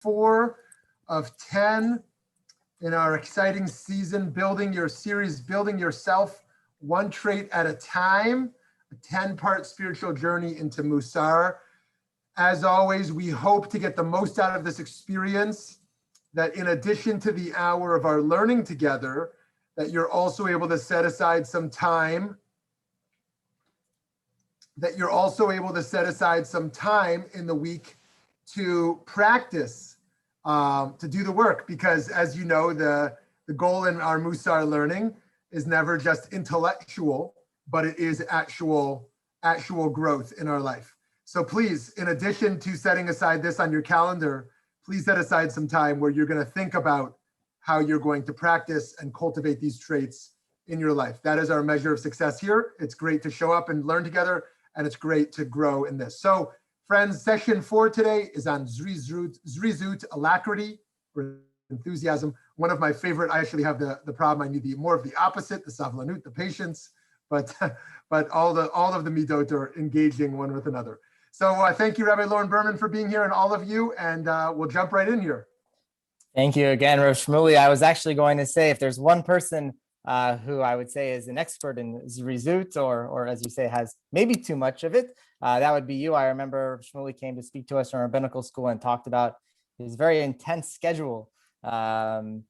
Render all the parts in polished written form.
4 of 10 in our exciting season, building your series, building yourself one trait at a time, a 10-part spiritual journey into Mussar. As always, we hope to get the most out of this experience, that in addition to the hour of our learning together, that you're also able to set aside some time, in the week to practice, to do the work. Because as you know, the goal in our Mussar learning is never just intellectual, but it is actual growth in our life. So please, in addition to setting aside this on your calendar, please set aside some time where you're going to think about how you're going to practice and cultivate these traits in your life. That is our measure of success here. It's great to show up and learn together, and it's great to grow in this. So friends, session 4 today is on Zerizut, alacrity or enthusiasm. One of my favorite, I actually have the problem, I need more of the opposite, the savlanut, the patience, but all of the middot are engaging one with another. So thank you, Rabbi Loren Berman, for being here, and all of you, and we'll jump right in here. Thank you again, Rav Shmuley. I was actually going to say, if there's one person who I would say is an expert in Zerizut, or as you say, has maybe too much of it, that would be you. I remember Shmuley came to speak to us from rabbinical school and talked about his very intense schedule, and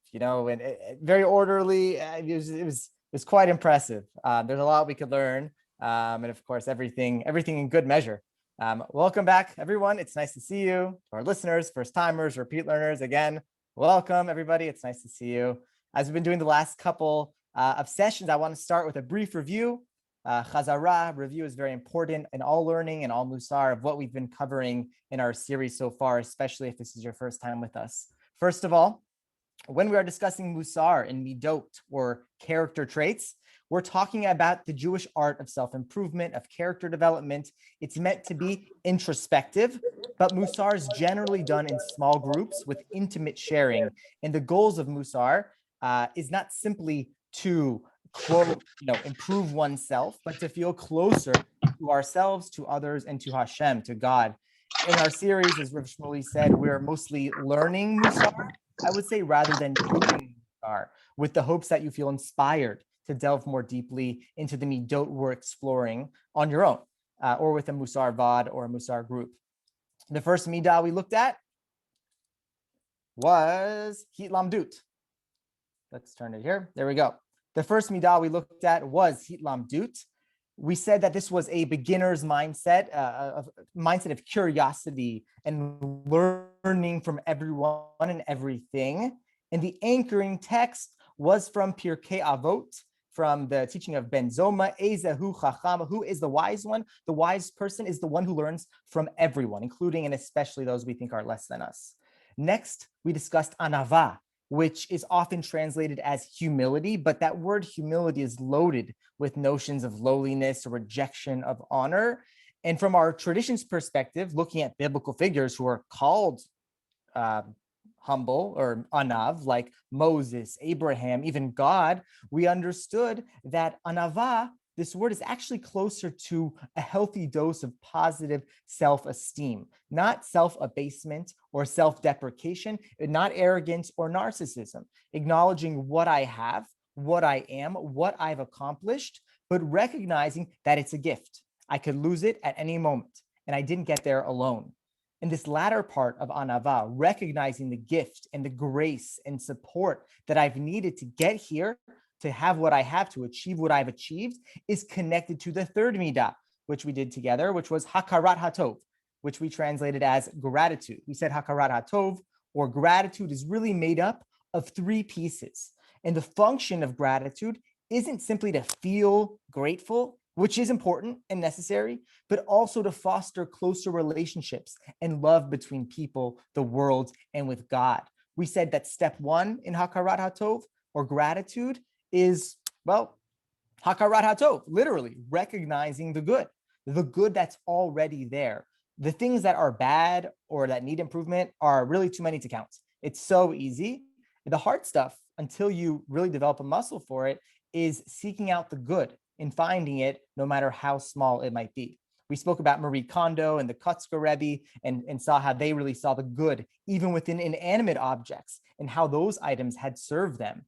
very orderly. It was quite impressive. There's a lot we could learn, and of course, everything in good measure. Welcome back, everyone. It's nice to see you. To our listeners, first timers, repeat learners, again, welcome, everybody. It's nice to see you. As we've been doing the last couple of sessions, I want to start with a brief review. Chazara, review is very important in all learning and all Mussar of what we've been covering in our series so far, especially if this is your first time with us. First of all, when we are discussing Mussar and middot, or character traits, we're talking about the Jewish art of self-improvement, of character development. It's meant to be introspective, but Mussar is generally done in small groups with intimate sharing. And the goals of Mussar is not simply to, quote, improve oneself, but to feel closer to ourselves, to others, and to Hashem, to God. In our series, as Rav Shmuley said, we're mostly learning Mussar, I would say, rather than doing Mussar, with the hopes that you feel inspired to delve more deeply into the middot we're exploring on your own, or with a Mussar Vod or a Mussar group. The first midah we looked at was hitlamdut. Let's turn it here. There we go. The first midah we looked at was hitlamdut. We said that this was a beginner's mindset, mindset of curiosity and learning from everyone and everything. And the anchoring text was from Pirkei Avot, from the teaching of Ben Zoma, Ezehu Chacham, who is the wise one? The wise person is the one who learns from everyone, including and especially those we think are less than us. Next, we discussed anava, which is often translated as humility, but that word humility is loaded with notions of lowliness or rejection of honor. And from our tradition's perspective, looking at biblical figures who are called humble or anav, like Moses, Abraham, even God, we understood that anava, this word, is actually closer to a healthy dose of positive self-esteem, not self-abasement or self-deprecation, not arrogance or narcissism, acknowledging what I have, what I am, what I've accomplished, but recognizing that it's a gift. I could lose it at any moment, and I didn't get there alone. In this latter part of anava, recognizing the gift and the grace and support that I've needed to get here, to have what I have, to achieve what I've achieved, is connected to the third midah, which we did together, which was hakarat hatov, which we translated as gratitude. We said hakarat hatov, or gratitude, is really made up of 3 pieces. And the function of gratitude isn't simply to feel grateful, which is important and necessary, but also to foster closer relationships and love between people, the world, and with God. We said that step 1 in hakarat hatov, or gratitude, is, well, hakarat hatov, literally recognizing the good that's already there. The things that are bad or that need improvement are really too many to count. It's so easy. The hard stuff, until you really develop a muscle for it, is seeking out the good and finding it, no matter how small it might be. We spoke about Marie Kondo and the Kutzker Rebbe and saw how they really saw the good even within inanimate objects and how those items had served them.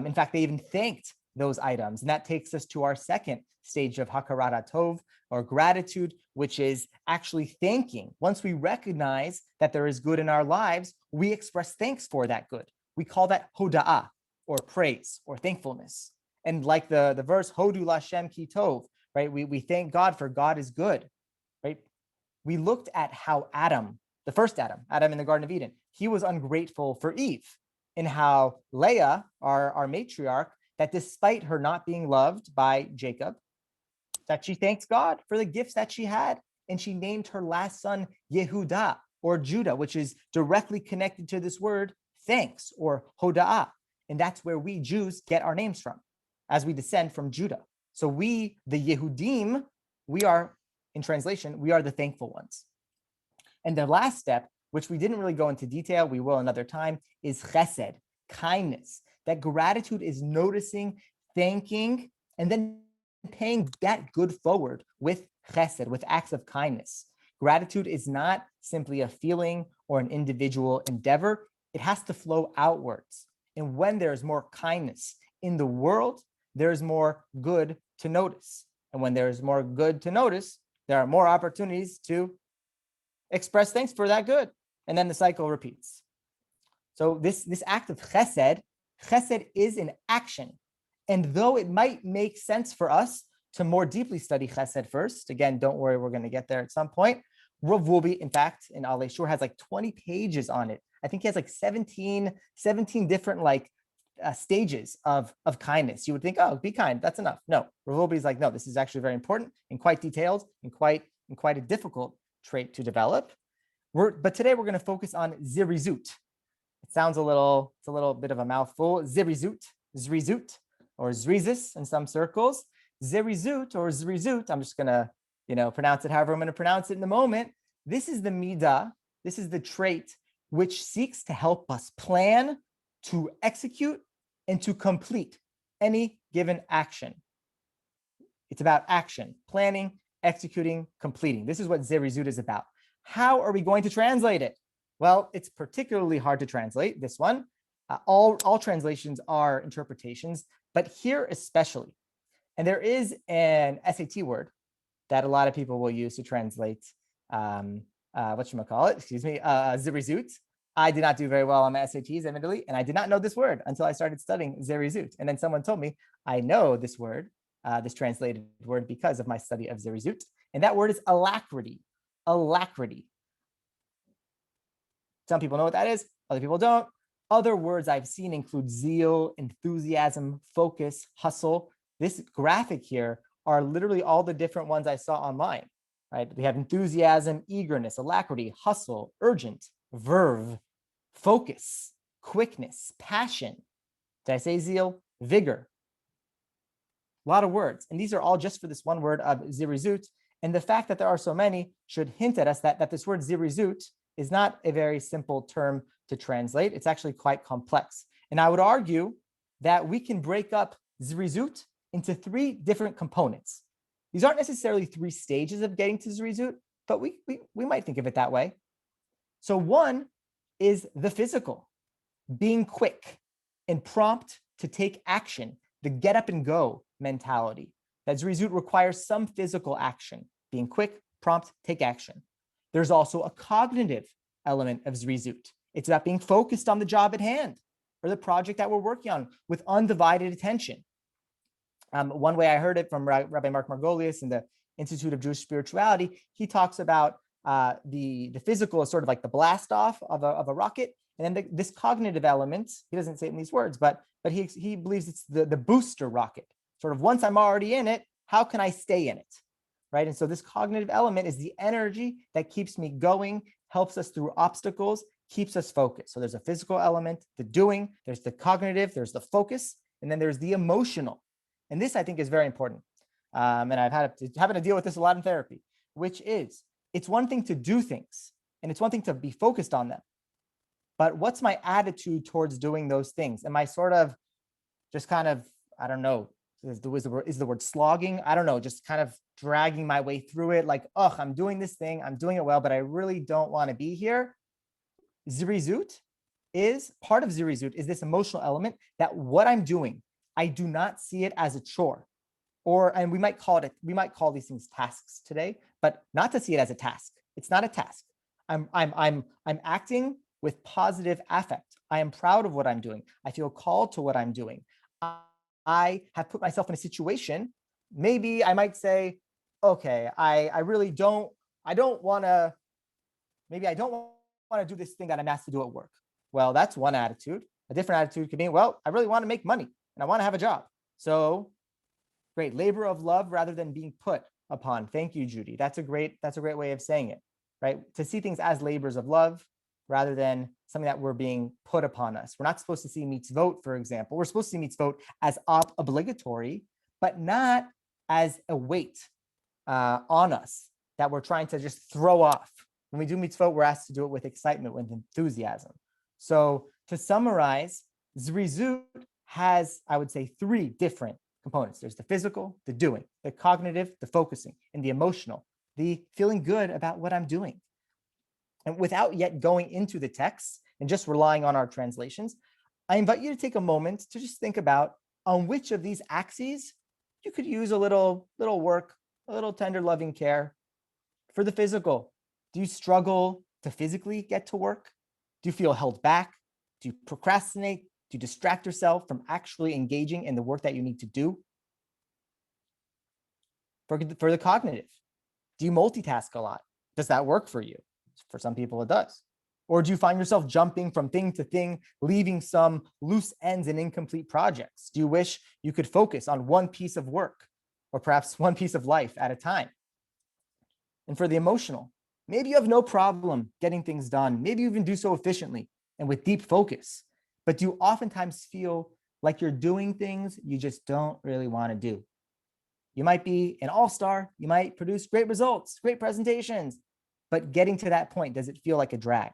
In fact, they even thanked those items. And that takes us to our second stage of Hakarat Tov, or gratitude, which is actually thanking. Once we recognize that there is good in our lives, we express thanks for that good. We call that hoda'ah, or praise, or thankfulness. And like the verse, Hodu Lashem Ki Tov, right? We thank God for God is good, right? We looked at how Adam, the first Adam in the Garden of Eden, he was ungrateful for Eve, and how Leah, our matriarch, that despite her not being loved by Jacob, that she thanks God for the gifts that she had, and she named her last son Yehudah, or Judah, which is directly connected to this word thanks, or hoda'ah. And that's where we Jews get our names from, as we descend from Judah. So we, the Yehudim, we are, in translation, we are the thankful ones. And the last step, which we didn't really go into detail, we will another time, is chesed, kindness. That gratitude is noticing, thanking, and then paying that good forward with chesed, with acts of kindness. Gratitude is not simply a feeling or an individual endeavor. It has to flow outwards. And when there's more kindness in the world, there's more good to notice. And when there's more good to notice, there are more opportunities to express thanks for that good. And then the cycle repeats. So this act of chesed is an action. And though it might make sense for us to more deeply study chesed first, again, don't worry, we're going to get there at some point. Rav Wolbe, in fact, in Ale Shur has like 20 pages on it. I think he has like 17 different stages of kindness. You would think, oh, be kind, that's enough. No, Rav Wolbe is like, no, this is actually very important and quite detailed and quite a difficult trait to develop. But today we're going to focus on Zerizut. It sounds it's a little bit of a mouthful. Zerizut, or Zrizis in some circles. Zerizut or Zerizut, I'm just going to, pronounce it however I'm going to pronounce it in the moment. This is the midah, this is the trait which seeks to help us plan, to execute, and to complete any given action. It's about action, planning, executing, completing. This is what Zerizut is about. How are we going to translate it? Well, it's particularly hard to translate, this one. All translations are interpretations, but here especially. And there is an SAT word that a lot of people will use to translate, Zerizut. I did not do very well on my SATs, admittedly, and I did not know this word until I started studying Zerizut. And then someone told me, I know this word, this translated word, because of my study of Zerizut. And that word is alacrity. Alacrity. Some people know what that is, other people don't. Other words I've seen include zeal, enthusiasm, focus, hustle. This graphic here are literally all the different ones I saw online, right? We have enthusiasm, eagerness, alacrity, hustle, urgent, verve, focus, quickness, passion. Did I say zeal? Vigor. A lot of words. And these are all just for this one word of Zerizut. And the fact that there are so many should hint at us that this word Zerizut is not a very simple term to translate. It's actually quite complex. And I would argue that we can break up Zerizut into three different components. These aren't necessarily three stages of getting to Zerizut, but we might think of it that way. So one is the physical, being quick and prompt to take action, the get up and go mentality. That Zerizut requires some physical action, being quick, prompt, take action. There's also a cognitive element of Zerizut. It's about being focused on the job at hand or the project that we're working on with undivided attention. One way I heard it from Rabbi Mark Margolius in the Institute of Jewish Spirituality, he talks about the physical is sort of like the blast off of a rocket. And then this cognitive element, he doesn't say it in these words, but he believes it's the booster rocket. Sort of once I'm already in it, how can I stay in it? Right. And so this cognitive element is the energy that keeps me going, helps us through obstacles, keeps us focused. So there's a physical element, the doing, there's the cognitive, there's the focus, and then there's the emotional. And this, I think, is very important. And I've having to deal with this a lot in therapy, which is it's one thing to do things and it's one thing to be focused on them. But what's my attitude towards doing those things? Am I sort of just kind of, I don't know, is the word slogging? I don't know, just kind of dragging my way through it, like, oh, I'm doing this thing, I'm doing it well, but I really don't want to be here. Zerizut is part of Zerizut is this emotional element that what I'm doing, I do not see it as a chore, and we might call these things tasks today, but not to see it as a task. It's not a task. I'm acting with positive affect. I am proud of what I'm doing. I feel called to what I'm doing. I have put myself in a situation. Maybe I might say, okay, I really don't want to do this thing that I'm asked to do at work. Well, that's one attitude. A different attitude could be, well, I really want to make money and I want to have a job. So great, labor of love rather than being put upon. Thank you, Judy. That's a great way of saying it, right? To see things as labors of love rather than something that we're being put upon us. We're not supposed to see mitzvot, for example. We're supposed to see mitzvot as obligatory, but not as a weight on us that we're trying to just throw off. When we do mitzvot, we're asked to do it with excitement, with enthusiasm. So to summarize, Zerizut has, I would say, 3 different components. There's the physical, the doing, the cognitive, the focusing, and the emotional, the feeling good about what I'm doing. And without yet going into the text and just relying on our translations, I invite you to take a moment to just think about on which of these axes you could use a little work, a little tender, loving care. For the physical, do you struggle to physically get to work? Do you feel held back? Do you procrastinate? Do you distract yourself from actually engaging in the work that you need to do? For the cognitive, do you multitask a lot? Does that work for you? For some people, it does. Or do you find yourself jumping from thing to thing, leaving some loose ends and incomplete projects? Do you wish you could focus on one piece of work or perhaps one piece of life at a time? And for the emotional, maybe you have no problem getting things done. Maybe you even do so efficiently and with deep focus, but do you oftentimes feel like you're doing things you just don't really want to do? You might be an all-star, you might produce great results, great presentations, but getting to that point, does it feel like a drag?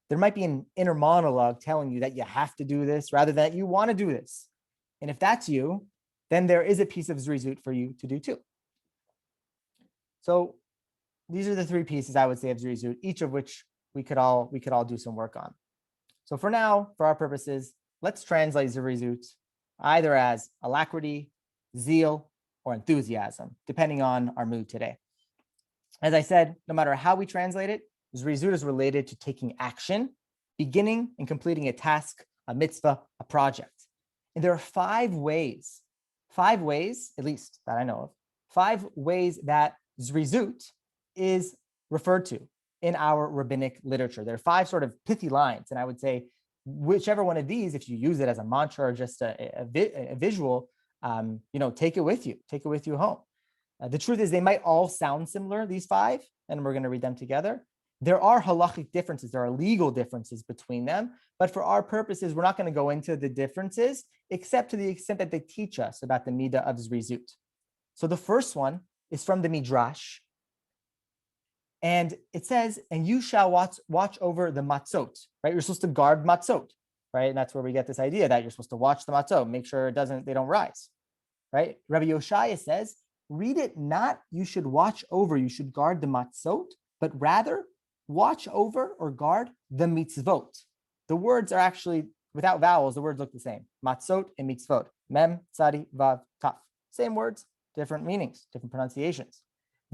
There might be an inner monologue telling you that you have to do this rather than that you want to do this. And if that's you, then there is a piece of Zerizut for you to do too. So these are the 3 pieces I would say of Zerizut, each of which we could all do some work on. So for now, for our purposes, let's translate Zerizut either as alacrity, zeal, or enthusiasm, depending on our mood today. As I said, no matter how we translate it, Zerizut is related to taking action, beginning and completing a task, a mitzvah, a project. And there are 5 ways, at least that I know of, 5 ways that Zerizut is referred to in our rabbinic literature. There are 5 sort of pithy lines, and I would say whichever one of these, if you use it as a mantra or just a visual, take it with you home. The truth is they might all sound similar, these 5, and we're going to read them together. There are halachic differences, there are legal differences between them, but for our purposes, we're not going to go into the differences, except to the extent that they teach us about the midah of Zerizut. So the first one is from the Midrash, and it says, and you shall watch over the matzot, right? You're supposed to guard matzot, right? And that's where we get this idea that you're supposed to watch the matzot, make sure they don't rise, right? Rabbi Yoshaya says, read it not, you should watch over, you should guard the matzot, but rather watch over or guard the mitzvot. The words are actually, without vowels, the words look the same. Matzot and mitzvot. Mem, tzadi, vav, taf. Same words, different meanings, different pronunciations.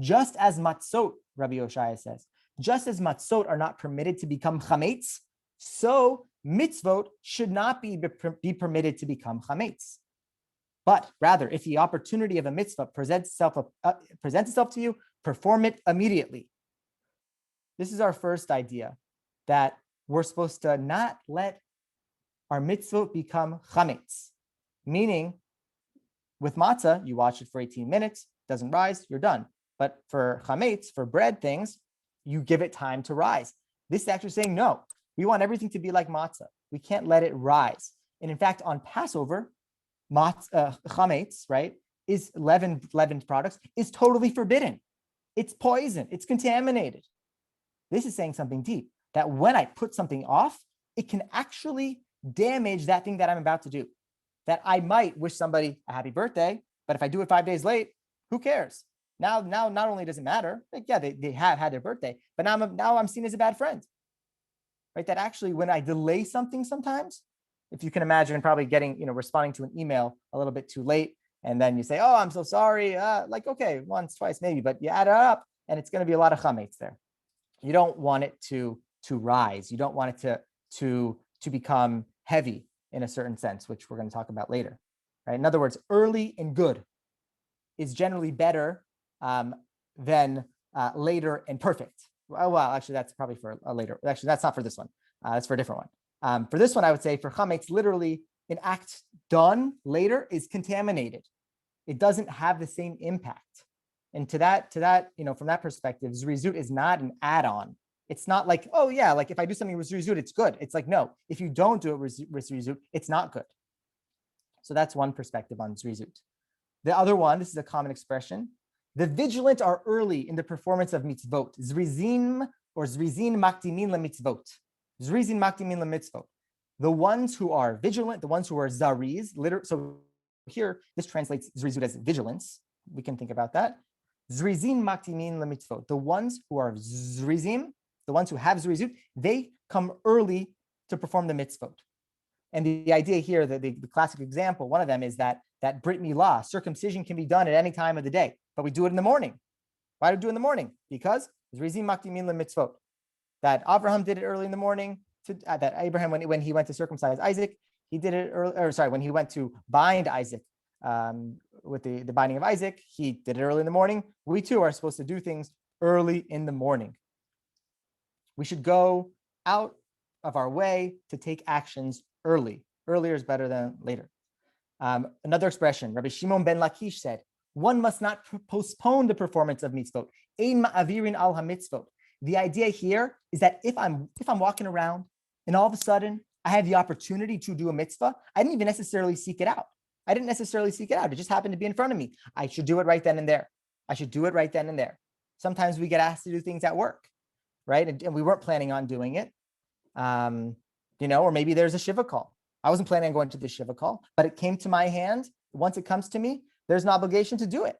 Just as matzot, Rabbi Yoshaya says, just as matzot are not permitted to become chametz, so mitzvot should not be permitted to become chametz. But rather, if the opportunity of a mitzvah presents itself to you, perform it immediately. This is our first idea, that we're supposed to not let our mitzvot become chametz. Meaning, with matzah, you watch it for 18 minutes, doesn't rise, you're done. But for chametz, for bread things, you give it time to rise. This is actually saying, no, we want everything to be like matzah. We can't let it rise. And in fact, on Passover, chametz, right, is leavened products, is totally forbidden. It's poison. It's contaminated. This is saying something deep, that when I put something off, it can actually damage that thing that I'm about to do. That I might wish somebody a happy birthday, but if I do it 5 days late, who cares? Now, not only does it matter, like, yeah, they have had their birthday, but now I'm seen as a bad friend, right? That actually, when I delay something sometimes, if you can imagine probably getting, responding to an email a little bit too late, and then you say, oh, I'm so sorry. Like, okay, once, twice, maybe, but you add it up and it's going to be a lot of chametz there. You don't want it to rise. You don't want it to become heavy in a certain sense, which we're going to talk about later, right? In other words, early and good is generally better than later and perfect. Well, actually, that's probably for a later. Actually, that's not for this one. That's for a different one. For this one, I would say for chametz, literally an act done later is contaminated. It doesn't have the same impact. And to that, from that perspective, Zerizut is not an add-on. It's not like, oh yeah, like if I do something with Zerizut, it's good. It's like, no, if you don't do it with Zerizut, it's not good. So that's one perspective on Zerizut. The other one, this is a common expression. The vigilant are early in the performance of mitzvot. Zrizin or zrizin makdimin lemitzvot. Zrizin makdimin lemitzvot. The ones who are vigilant, the ones who are zariz, so here, this translates Zerizut as vigilance. We can think about that. Zrizin makdimin lemitzvot. The ones who are zrizim, the ones who have Zerizut, they come early to perform the mitzvot. And the idea here, the classic example, one of them is that Brit Milah, circumcision can be done at any time of the day, but we do it in the morning. Why do we do it in the morning? Because Zrizim makdimin lemitzvot. That Abraham did it early in the morning. That Abraham, when he went to circumcise Isaac, he did it early. Or sorry, when he went to bind Isaac with the binding of Isaac, he did it early in the morning. We too are supposed to do things early in the morning. We should go out of our way to take actions early. Earlier is better than later. Another expression, Rabbi Shimon ben Lakish said, one must not postpone the performance of mitzvot. Ein ma'avirin al ha-mitzvot. The idea here is that if I'm walking around and all of a sudden I have the opportunity to do a mitzvah, I didn't even necessarily seek it out. It just happened to be in front of me. I should do it right then and there. Sometimes we get asked to do things at work, right? And we weren't planning on doing it. Or maybe there's a shiva call. I wasn't planning on going to the shiva call, but it came to my hand. Once it comes to me, there's an obligation to do it,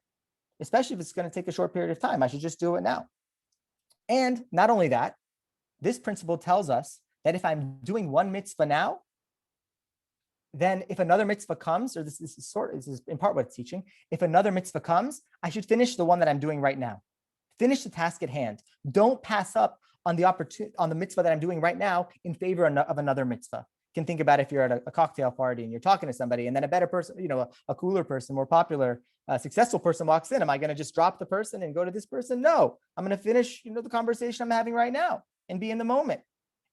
especially if it's going to take a short period of time. I should just do it now. And not only that, this principle tells us that if I'm doing one mitzvah now, then if another mitzvah comes, or this is in part what it's teaching, if another mitzvah comes, I should finish the one that I'm doing right now. Finish the task at hand. Don't pass up on the opportunity, on the mitzvah that I'm doing right now in favor of another mitzvah. You can think about if you're at a cocktail party and you're talking to somebody, and then a better person, a cooler person, more popular, successful person walks in. Am I going to just drop the person and go to this person? No, I'm going to finish, the conversation I'm having right now and be in the moment.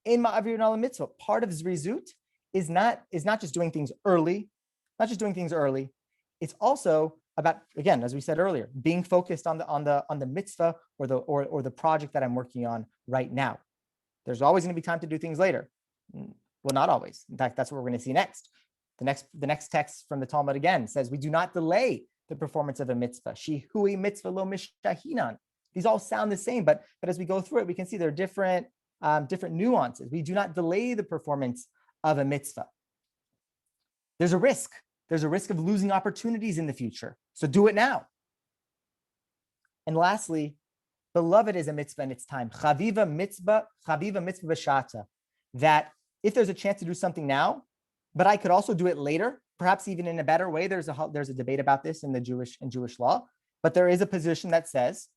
In ma'avir al mitzvah, part of Zerizut is not just doing things early, It's also about, again, as we said earlier, being focused on the mitzvah or the project that I'm working on right now. There's always going to be time to do things later. Well, not always. In fact, that's what we're going to see next. The next text from the Talmud again says we do not delay the performance of a mitzvah. Shihui mitzvah lo mishtahinan. These all sound the same, but as we go through it, we can see there are different nuances. We do not delay the performance of a mitzvah. There's a risk. There's a risk of losing opportunities in the future. So do it now. And lastly, beloved is a mitzvah in its time. Chaviva mitzvah b'shata. That if there's a chance to do something now, but I could also do it later, perhaps even in a better way. There's a debate about this in Jewish law, but there is a position that says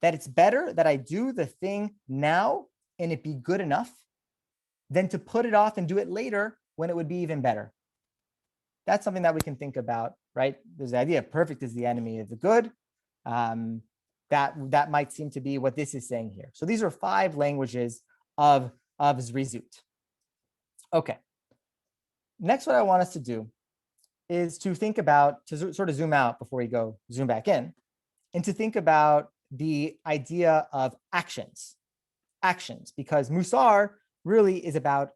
that it's better that I do the thing now and it be good enough than to put it off and do it later when it would be even better. That's something that we can think about, right? There's the idea of perfect is the enemy of the good. That might seem to be what this is saying here. So these are 5 languages of Zerizut. Okay. Next, what I want us to do is to think about, to sort of zoom out before we zoom back in, and to think about the idea of actions, because Mussar really is about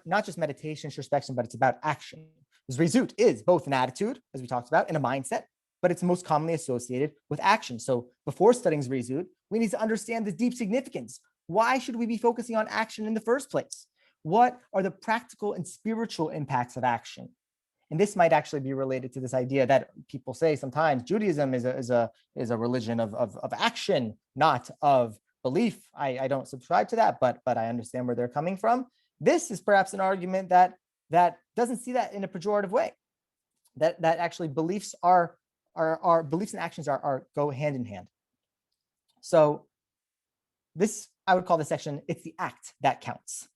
not just meditation, introspection, but it's about action. Zerizut is both an attitude, as we talked about, and a mindset, but it's most commonly associated with action. So before studying Zerizut, we need to understand the deep significance. Why should we be focusing on action in the first place? What are the practical and spiritual impacts of action? And this might actually be related to this idea that people say sometimes Judaism is a religion of action, not of belief. I don't subscribe to that, but I understand where they're coming from. This is perhaps an argument that doesn't see that in a pejorative way. That actually beliefs beliefs and actions go hand in hand. So this, I would call this section, it's the act that counts.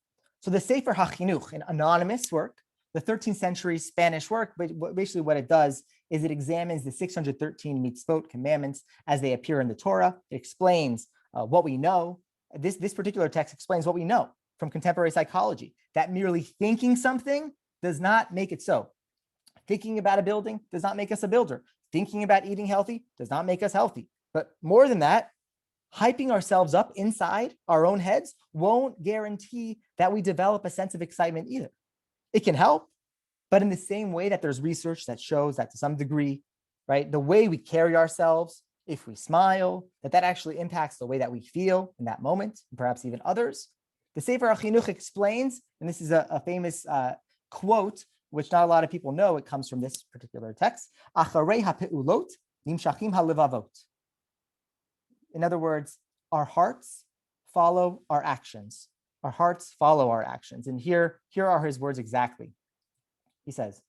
So the Sefer HaChinuch, an anonymous work, the 13th century Spanish work, but basically what it does is it examines the 613 mitzvot, commandments, as they appear in the Torah. It explains what we know. This particular text explains what we know from contemporary psychology, that merely thinking something does not make it so. Thinking about a building does not make us a builder. Thinking about eating healthy does not make us healthy. But more than that, hyping ourselves up inside our own heads won't guarantee that we develop a sense of excitement either. It can help, but in the same way that there's research that shows that to some degree, right, the way we carry ourselves, if we smile, that actually impacts the way that we feel in that moment, and perhaps even others. The Sefer HaChinuch explains, and this is a famous quote, which not a lot of people know. It comes from this particular text. Acharei hape'ulot nimshachim halevavot. In other words, our hearts follow our actions. Our hearts follow our actions. And here are his words exactly. He says,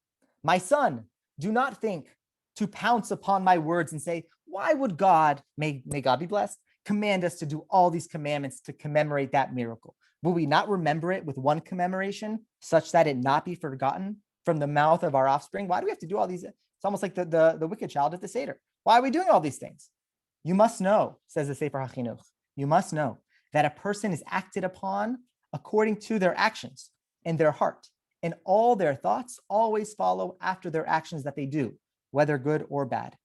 "My son, do not think to pounce upon my words and say, why would God, may God be blessed, command us to do all these commandments to commemorate that miracle? Will we not remember it with one commemoration such that it not be forgotten from the mouth of our offspring? Why do we have to do all these? It's almost like the wicked child at the Seder. Why are we doing all these things? You must know," says the Sefer HaChinuch, "you must know that a person is acted upon according to their actions and their heart, and all their thoughts always follow after their actions that they do, whether good or bad.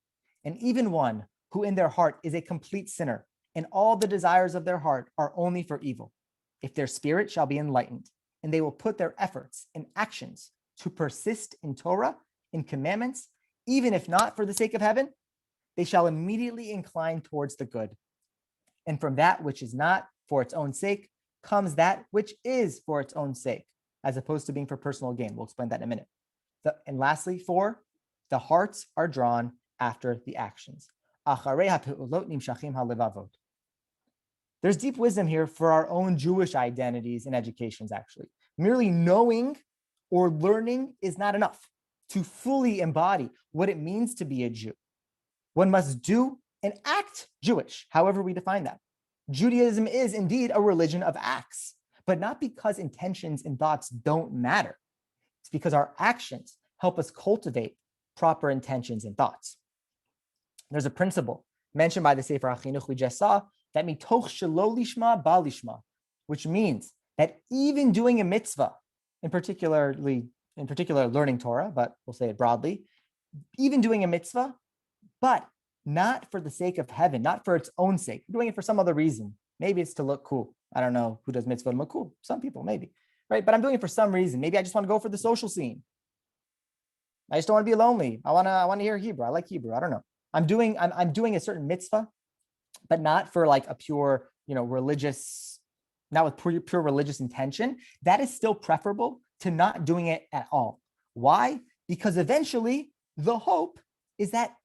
And even one who in their heart is a complete sinner, and all the desires of their heart are only for evil, if their spirit shall be enlightened, and they will put their efforts and actions to persist in Torah, in commandments, even if not for the sake of heaven, they shall immediately incline towards the good. And from that which is not for its own sake comes that which is for its own sake, as opposed to being for personal gain. We'll explain that in a minute. And lastly, 4, the hearts are drawn after the actions. There's deep wisdom here for our own Jewish identities and educations, actually. Merely knowing or learning is not enough to fully embody what it means to be a Jew. One must do and act Jewish, however we define that. Judaism is indeed a religion of acts, but not because intentions and thoughts don't matter. It's because our actions help us cultivate proper intentions and thoughts. There's a principle mentioned by the Sefer HaChinuch we just saw, that mitoch shelo lishma ba lishma, which means that even doing a mitzvah, in particular learning Torah, but we'll say it broadly, even doing a mitzvah, but not for the sake of heaven, not for its own sake. We're doing it for some other reason. Maybe it's to look cool. I don't know who does mitzvah to look cool. Some people, maybe, right? But I'm doing it for some reason. Maybe I just want to go for the social scene. I just don't want to be lonely. I want to hear Hebrew. I like Hebrew. I don't know. I'm doing a certain mitzvah, but not for like a pure, religious, not with pure religious intention. That is still preferable to not doing it at all. Why? Because eventually the hope is that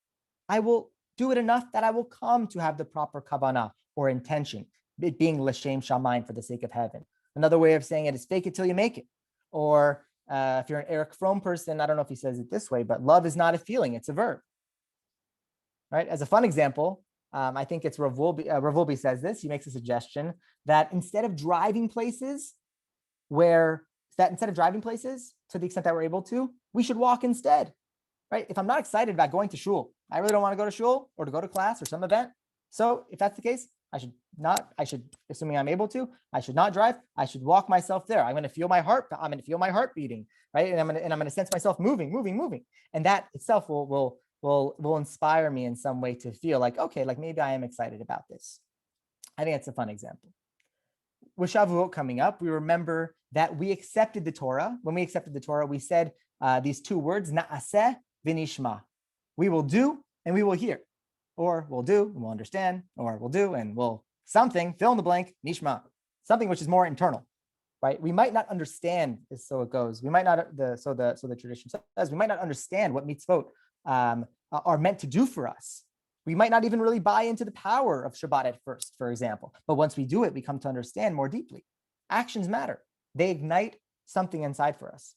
I will do it enough that I will come to have the proper kavanah or intention, it being l'shem shamayim, for the sake of heaven. Another way of saying it is fake it till you make it. Or if you're an Eric Fromm person, I don't know if he says it this way, but love is not a feeling, it's a verb. Right? As a fun example, I think it's Rav Wolbe says this. He makes a suggestion that instead of driving places to the extent that we're able to, we should walk instead. Right? If I'm not excited about going to shul, I really don't want to go to shul or to go to class or some event. So if that's the case, assuming I'm able to, I should not drive. I should walk myself there. I'm going to feel my heart. I'm going to feel my heart beating, right? And I'm going to sense myself moving. And that itself will inspire me in some way to feel like, okay, like maybe I am excited about this. I think that's a fun example. With Shavuot coming up, we remember that we accepted the Torah. When we accepted the Torah, we said these 2 words, na'aseh v'nishma. We will do and we will hear. Or we'll do and we'll understand. Or we'll do and we'll something, fill in the blank, nishma. Something which is more internal. right? We might not understand, so it goes. We might not, so the tradition says, we might not understand what mitzvot are meant to do for us. We might not even really buy into the power of Shabbat at first, for example. But once we do it, we come to understand more deeply. Actions matter. They ignite something inside for us.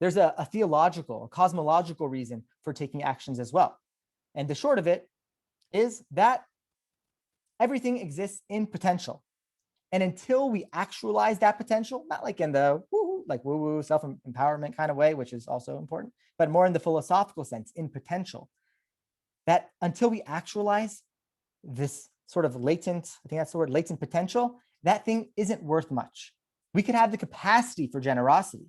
There's a theological, a cosmological reason for taking actions as well. And the short of it is that everything exists in potential. And until we actualize that potential, not like in the woo-woo self-empowerment kind of way, which is also important, but more in the philosophical sense, in potential, that until we actualize this sort of latent, I think that's the word, latent potential, that thing isn't worth much. We could have the capacity for generosity,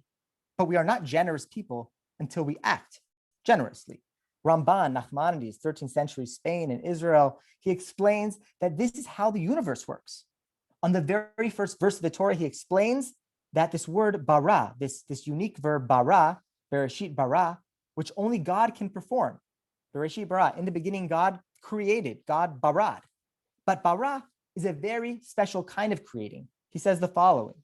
but we are not generous people until we act generously. Ramban, Nachmanides, 13th century Spain and Israel, he explains that this is how the universe works. On the very first verse of the Torah, he explains that this word bara, this unique verb bara, bereshit bara, which only God can perform. Bereshit bara, in the beginning, God created, God barad. But bara is a very special kind of creating. He says the following: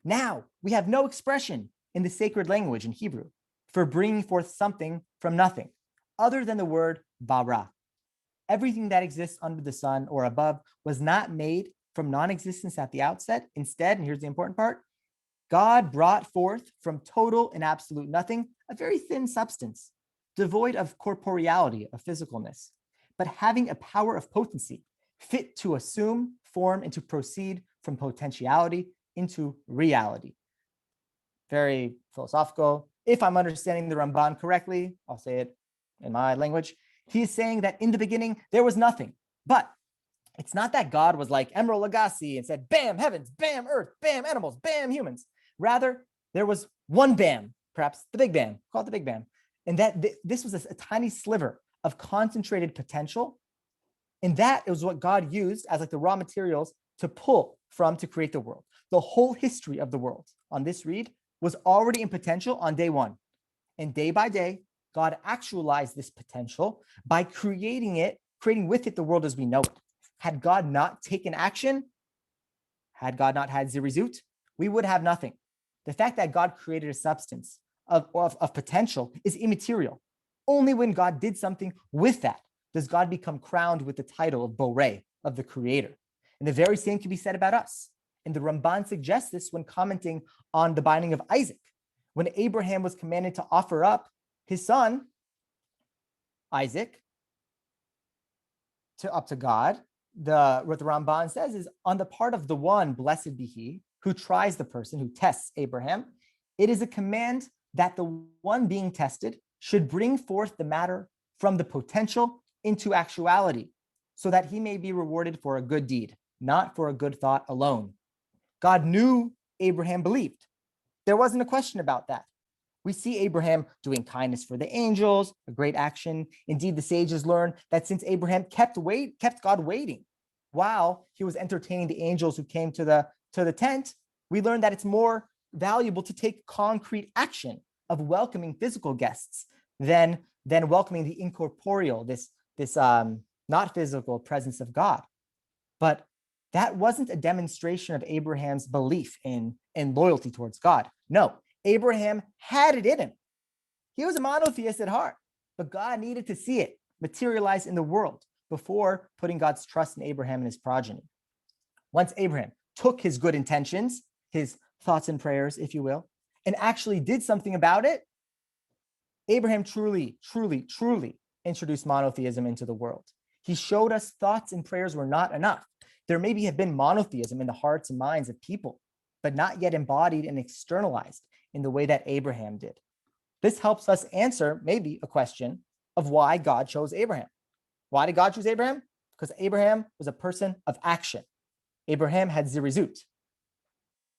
now we have no expression in the sacred language in Hebrew for bringing forth something from nothing, other than the word bara. Everything that exists under the sun or above was not made from non-existence at the outset. Instead, and here's the important part, God brought forth from total and absolute nothing a very thin substance, devoid of corporeality, of physicalness, but having a power of potency, fit to assume form and to proceed from potentiality into reality. Very philosophical. If I'm understanding the Ramban correctly, I'll say it in my language. He's saying that in the beginning, there was nothing. But it's not that God was like Emeril Lagasse and said, bam, heavens, bam, earth, bam, animals, bam, humans. Rather, there was one bam, perhaps the Big Bang, call it the Big Bang. And that this was a tiny sliver of concentrated potential. And that is what God used as like the raw materials to pull from to create the world. The whole history of the world on this read was already in potential on day one. And day by day, God actualized this potential by creating with it the world as we know it. Had God not taken action, had God not had Zerizut, we would have nothing. The fact that God created a substance of potential is immaterial. Only when God did something with that does God become crowned with the title of Borei, of the creator. And the very same can be said about us. And the Ramban suggests this when commenting on the binding of Isaac. When Abraham was commanded to offer up his son, Isaac, up to God, what the Ramban says is, on the part of the one, blessed be he, who tries the person, who tests Abraham, it is a command that the one being tested should bring forth the matter from the potential into actuality, so that he may be rewarded for a good deed, not for a good thought alone. God knew Abraham believed. There wasn't a question about that. We see Abraham doing kindness for the angels, a great action. Indeed, the sages learn that since Abraham kept God waiting while he was entertaining the angels who came to the tent, we learn that it's more valuable to take concrete action of welcoming physical guests than welcoming the incorporeal, this not physical presence of God. But that wasn't a demonstration of Abraham's belief in loyalty towards God. No, Abraham had it in him. He was a monotheist at heart, but God needed to see it materialize in the world before putting God's trust in Abraham and his progeny. Once Abraham took his good intentions, his thoughts and prayers, if you will, and actually did something about it, Abraham truly introduced monotheism into the world. He showed us thoughts and prayers were not enough. There maybe have been monotheism in the hearts and minds of people, but not yet embodied and externalized in the way that Abraham did. This helps us answer maybe a question of why God chose Abraham. Why did God choose Abraham? Because Abraham was a person of action. Abraham had Zerizut.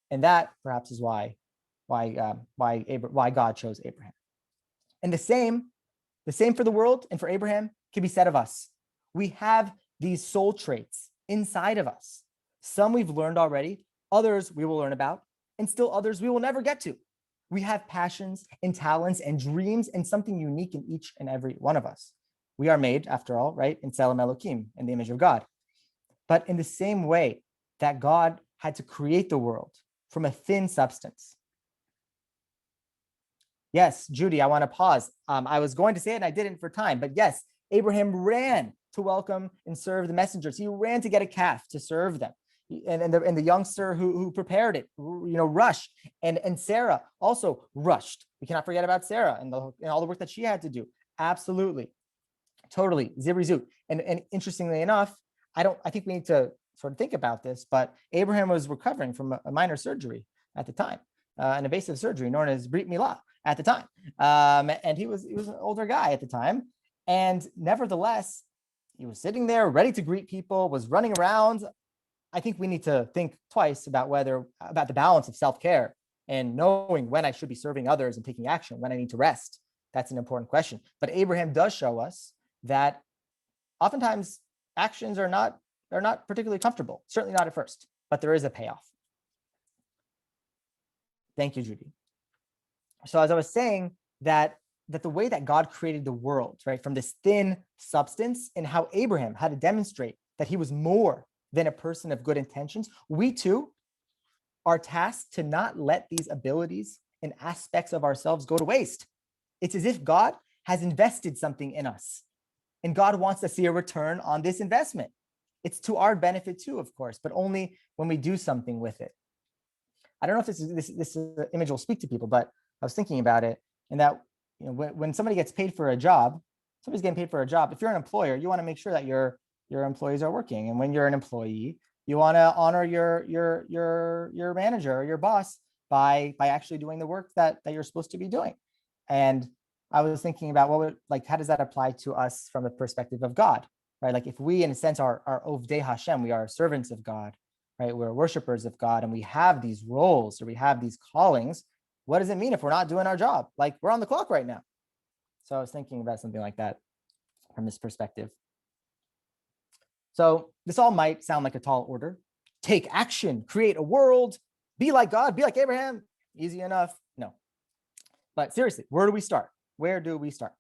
And that perhaps is why God chose Abraham. And the same for the world and for Abraham can be said of us. We have these soul traits inside of us. Some we've learned already, others we will learn about, and still others we will never get to. We have passions and talents and dreams and something unique in each and every one of us. We are made, after all, right, in Tselem Elohim, in the image of God. But in the same way that God had to create the world from a thin substance. Yes, Judy, I want to pause. I was going to say it and I didn't for time, but yes, Abraham ran to welcome and serve the messengers. He ran to get a calf to serve them. And the youngster who prepared it, rushed. And Sarah also rushed. We cannot forget about Sarah and all the work that she had to do. Absolutely. Totally. Zerizut. And interestingly enough, I think we need to sort of think about this, but Abraham was recovering from a minor surgery at the time, an invasive surgery known as Brit Milah at the time. And he was an older guy at the time. And nevertheless, he was sitting there ready to greet people, was running around. I think we need to think twice about the balance of self-care and knowing when I should be serving others and taking action, when I need to rest. That's an important question. But Abraham does show us that oftentimes actions are not particularly comfortable, certainly not at first, but there is a payoff. Thank you, Judy. So as I was saying, that the way that God created the world, right, from this thin substance, and how Abraham had to demonstrate that he was more than a person of good intentions, we too are tasked to not let these abilities and aspects of ourselves go to waste. It's as if God has invested something in us, and God wants to see a return on this investment. It's to our benefit too, of course, but only when we do something with it. I don't know if this image will speak to people, but I was thinking about it, and that when somebody gets paid for a job, somebody's getting paid for a job. If you're an employer, you want to make sure that your employees are working, and when you're an employee, you want to honor your manager or your boss by actually doing the work that you're supposed to be doing. And I was thinking about how does that apply to us from the perspective of God, right? Like if we, in a sense, are Ovdei Hashem, we are servants of God, right? We're worshipers of God, and we have these roles or we have these callings. What does it mean if we're not doing our job? Like we're on the clock right now. So I was thinking about something like that from this perspective. So this all might sound like a tall order. Take action, create a world, be like God, be like Abraham. Easy enough. No. But seriously, where do we start? Where do we start?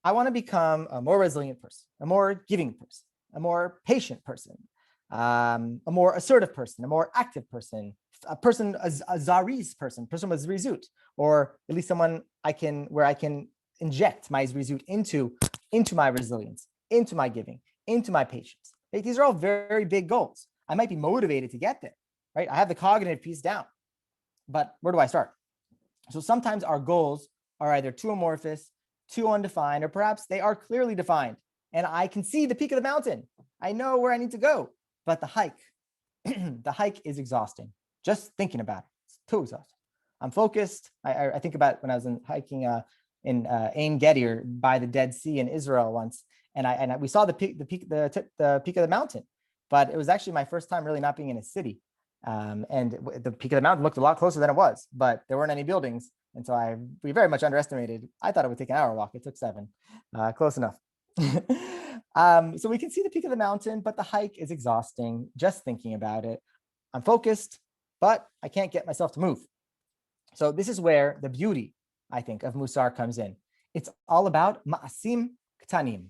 I want to become a more resilient person, a more giving person, a more patient person, a more assertive person, a more active person, a Zariz person with Zerizut, or at least someone where I can inject my Zerizut into my resilience, into my giving, into my patience. Right? These are all very big goals. I might be motivated to get there, right? I have the cognitive piece down, but where do I start? So sometimes our goals are either too amorphous, too undefined, or perhaps they are clearly defined. And I can see the peak of the mountain. I know where I need to go, but the hike, the hike is exhausting. Just thinking about it, it's too exhausting. I'm focused. I think about when I was hiking in Ein Gedi by the Dead Sea in Israel once, and we saw the peak of the mountain, but it was actually my first time really not being in a city. And the peak of the mountain looked a lot closer than it was, but there weren't any buildings. And so we very much underestimated. I thought it would take an hour walk. It took 7, close enough. So we can see the peak of the mountain, but the hike is exhausting. Just thinking about it. I'm focused, but I can't get myself to move. So this is where the beauty, I think, of Mussar comes in. It's all about ma'asim ktanim,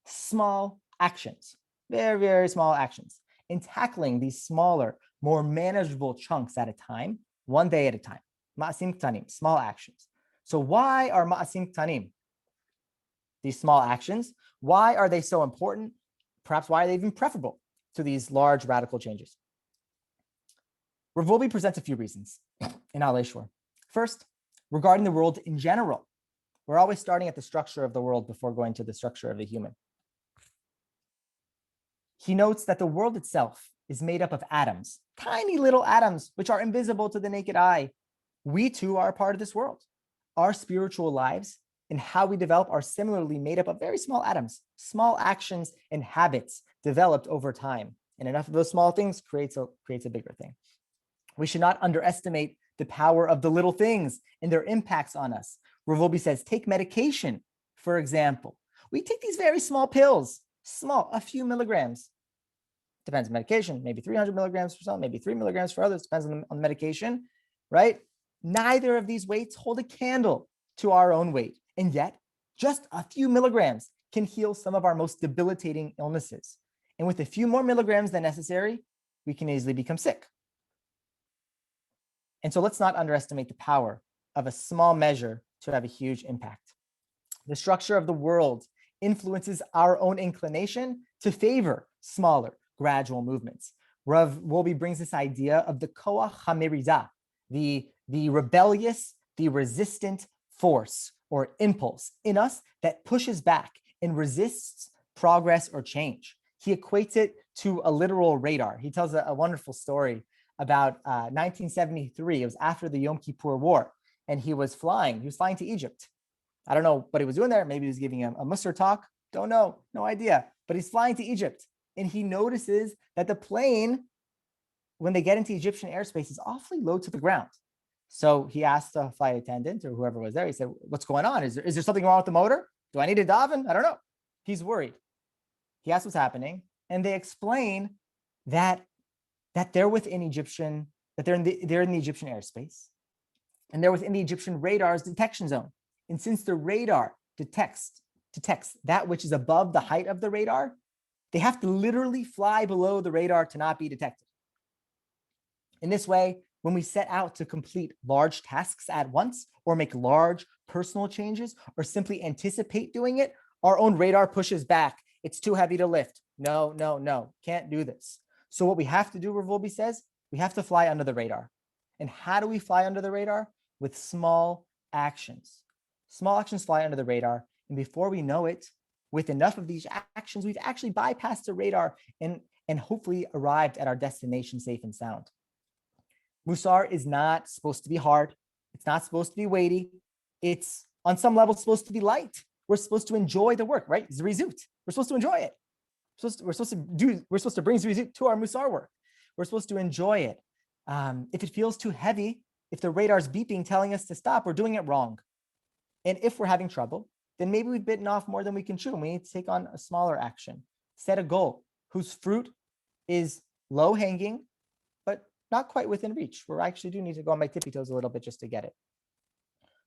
small actions, very, very small actions, in tackling these smaller, more manageable chunks at a time, one day at a time. Ma'asim ktanim, small actions. So why are ma'asim ktanim, these small actions, why are they so important? Perhaps why are they even preferable to these large radical changes? Rav Wolbe presents a few reasons in Alei Shor. First, regarding the world in general. We're always starting at the structure of the world before going to the structure of the human. He notes that the world itself is made up of atoms, tiny little atoms, which are invisible to the naked eye. We too are a part of this world. Our spiritual lives and how we develop are similarly made up of very small atoms, small actions and habits developed over time. And enough of those small things creates a bigger thing. We should not underestimate the power of the little things and their impacts on us. Rav Wolbe says, take medication, for example. We take these very small pills, a few milligrams. Depends on medication, maybe 300 milligrams for some, maybe 3 milligrams for others, depends on the medication, right? Neither of these weights hold a candle to our own weight. And yet, just a few milligrams can heal some of our most debilitating illnesses. And with a few more milligrams than necessary, we can easily become sick. And so let's not underestimate the power of a small measure to have a huge impact. The structure of the world influences our own inclination to favor smaller, gradual movements. Rav Wolbe brings this idea of the koach hameriza, the rebellious, the resistant force or impulse in us that pushes back and resists progress or change. He equates it to a literal radar. He tells a wonderful story about 1973. It was after the Yom Kippur War, and he was flying to Egypt. I don't know what he was doing there. Maybe he was giving a Mussar talk. Don't know, no idea. But he's flying to Egypt, and he notices that the plane, when they get into Egyptian airspace, is awfully low to the ground. So he asked the flight attendant or whoever was there, he said, what's going on? Is there something wrong with the motor? Do I need to daven? I don't know. He's worried. He asks what's happening, and they explain that they're within Egyptian, that they're in the Egyptian airspace, and they're within the Egyptian radar's detection zone. And since the radar detects that which is above the height of the radar, they have to literally fly below the radar to not be detected. In this way, when we set out to complete large tasks at once, or make large personal changes, or simply anticipate doing it, our own radar pushes back. It's too heavy to lift. No, can't do this. So what we have to do, Rav Wolbe says, we have to fly under the radar. And how do we fly under the radar? With small actions. Small actions fly under the radar. And before we know it, with enough of these actions, we've actually bypassed the radar and hopefully arrived at our destination safe and sound. Mussar is not supposed to be hard. It's not supposed to be weighty. It's on some level supposed to be light. We're supposed to enjoy the work, right? Zerizut. We're supposed to enjoy it. We're supposed to bring Zerizut to our Mussar work. We're supposed to enjoy it. If it feels too heavy, if the radar's beeping telling us to stop, we're doing it wrong. And if we're having trouble, then maybe we've bitten off more than we can chew, and we need to take on a smaller action. Set a goal whose fruit is low hanging, but not quite within reach, where I actually do need to go on my tippy toes a little bit just to get it.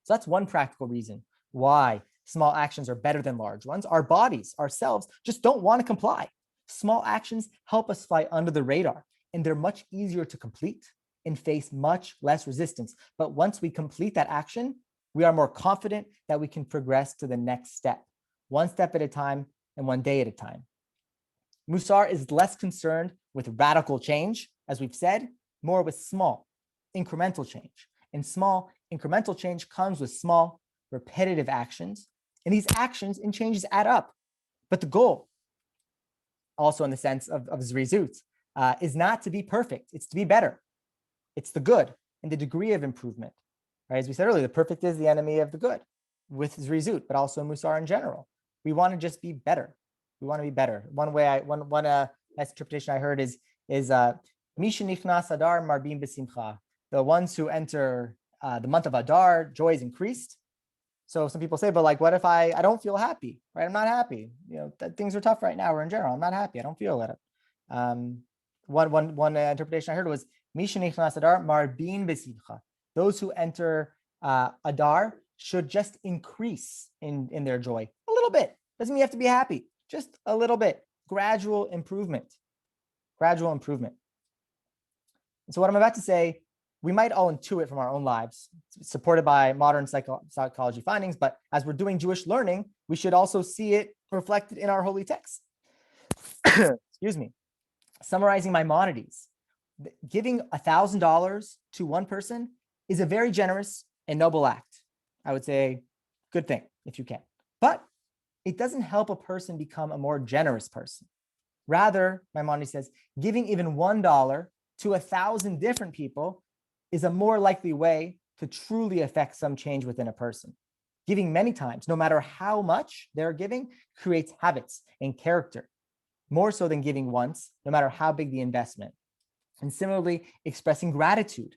So that's one practical reason why small actions are better than large ones. Our bodies, ourselves, just don't want to comply. Small actions help us fly under the radar, and they're much easier to complete and face much less resistance. But once we complete that action, we are more confident that we can progress to the next step, one step at a time and one day at a time. Mussar is less concerned with radical change, as we've said, more with small, incremental change. And small, incremental change comes with small, repetitive actions. And these actions and changes add up. But the goal, also in the sense of Zerizut, is not to be perfect. It's to be better. It's the good and the degree of improvement. Right? As we said earlier, the perfect is the enemy of the good with Zerizut, but also Mussar in general. We want to just be better. We want to be better. One interpretation I heard is Misha Nichnas Adar Marbim B'Simcha. The ones who enter the month of Adar, joy is increased. So some people say, but like, what if I don't feel happy, right? I'm not happy. Things are tough right now, or in general, I'm not happy. I don't feel it. One interpretation I heard was Misha Nichnas Adar Marbim B'Simcha. Those who enter Adar should just increase in their joy a little bit. Doesn't mean you have to be happy, just a little bit. Gradual improvement. And so what I'm about to say, we might all intuit from our own lives, supported by modern psychology findings, but as we're doing Jewish learning, we should also see it reflected in our holy text. Excuse me. Summarizing Maimonides, giving $1,000 to one person is a very generous and noble act. I would say good thing if you can. But it doesn't help a person become a more generous person. Rather, Maimonides says, giving even $1 to 1,000 different people is a more likely way to truly affect some change within a person. Giving many times, no matter how much they're giving, creates habits and character, more so than giving once, no matter how big the investment. And similarly, expressing gratitude,